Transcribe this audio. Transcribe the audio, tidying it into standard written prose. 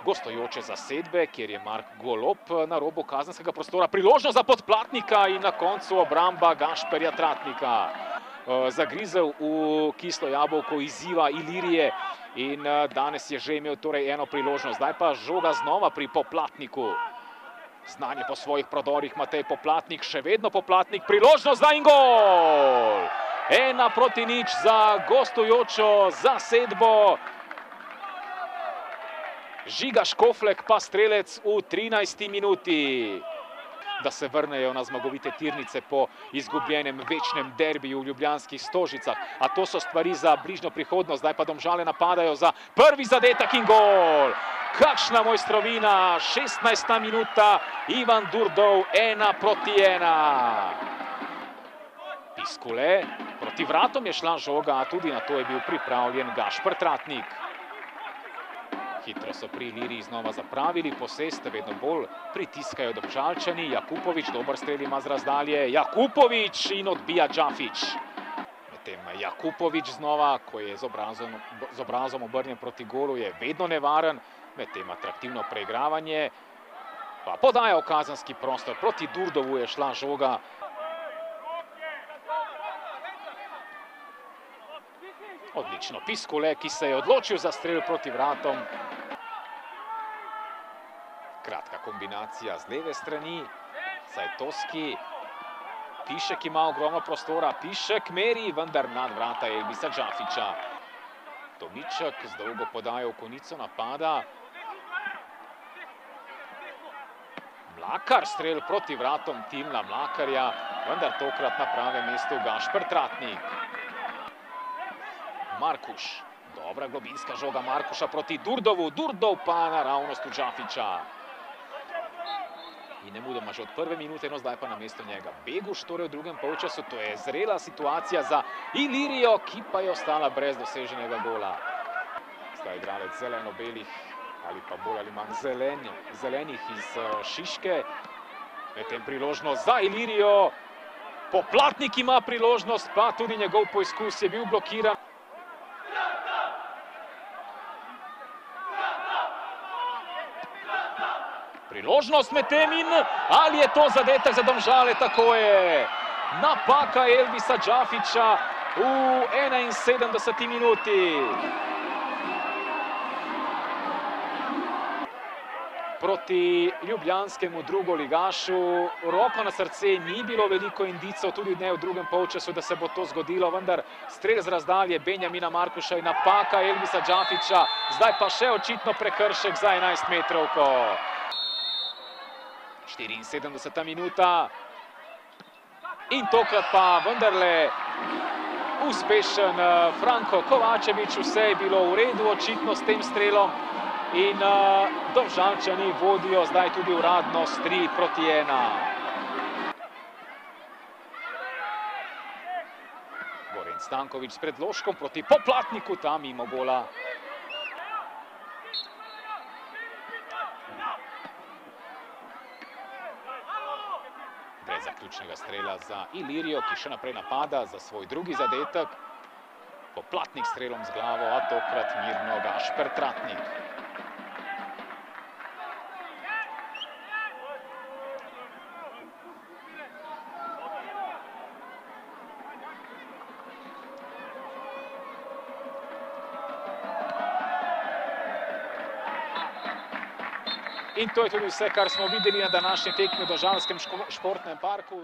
gostujoče zasedbe, kjer je Mark Golob na robu kazenskega prostora. Priložnost za Podplatnika in na koncu obramba Gašperja Tratnika. Zagrizel v kislo jabolko izziva Ilirije in danes je že imel torej eno priložnost. Zdaj pa žoga znova pri Poplatniku. Znanje po svojih prodorih Matej Poplatnik, še vedno Poplatnik, priložnost za in gol! 1:0 za gostujočo zasedbo. Žiga Škoflek pa strelec v 13. minuti. Da se vrnejo na zmagovite tirnice po izgubljenem večnem derbiju v ljubljanskih Stožicah. A to so stvari za bližnjo prihodnost. Zdaj pa Domžale napadajo za prvi zadetek in gol. Kakšna mojstrovina, 16. minuta, Ivan Durdov, 1:1. Piskule, proti vratom je šla žoga, a tudi na to je bil pripravljen Gašper Tratnik. Hitro so pri Iliriji znova zapravili posest, vedno bolj pritiskajo Domžalčani. Jakupović, dober strel ima z razdalje. Jakupović in odbija Džafić. Medtem Jakupović znova, ko je z obrazom obrnjen proti golu, je vedno nevaren. Medtem atraktivno preigravanje. Pa podaja v kazenski prostor. Proti Durdovu je šla žoga. Odlično Piskule, ki se je odločil za strel proti vratom. Kratka kombinacija z leve strani. Sajtovski. Pišek ima ogromno prostora. Pišek meri, vendar nad vrata Elvisa Džafića. Tomiček z dolgo podajo v konico napada. Mlakar, strel proti vratom Tilna Mlakarja, vendar tokrat na pravem mestu Gašper Tratnik. Markuš. Dobra globinska žoga Markuša proti Durdovu. Durdov pa naravnost v Džafića. In nemudoma že od prve minute, no zdaj pa na mesto njega Beguš, torej v drugem polčasu. To je zrela situacija za Ilirijo, ki pa je ostala brez doseženega gola. Zdaj igralec zeleno-belih, ali pa bolj ali manj zelenih iz Šiške. Medtem priložnost za Ilirijo. Poplatnik ima priložnost, pa tudi njegov poizkus je bil blokiran. Priložnost medtem in ali je to zadetek za Domžale? Tako je. Napaka Elvisa Džafića v 71. minuti. Proti ljubljanskemu drugoligašu. Roko na srce, ni bilo veliko indicov, tudi ne v drugem polčasu, da se bo to zgodilo, vendar strel z razdalje Benjamina Markuša in napaka Elvisa Džafića. Zdaj pa še očitno prekršek za 11 metrovko. 74. minuta. In tokrat pa vendarle uspešen Franko Kovačević. Vse je bilo v redu očitno s tem strelom. In Domžalčani vodijo zdaj tudi uradno s 3:1. Goran Stanković s predložkom proti Poplatniku, tam mimo gola. Brez zaključnega strela za Ilirijo, ki še naprej napada za svoj drugi zadetek. Poplatnik strelom z glavo, a tokrat mirno Gašper Tratnik. In to je tudi vse, kar smo videli na današnji tekmi v Domžalskem športnem parku.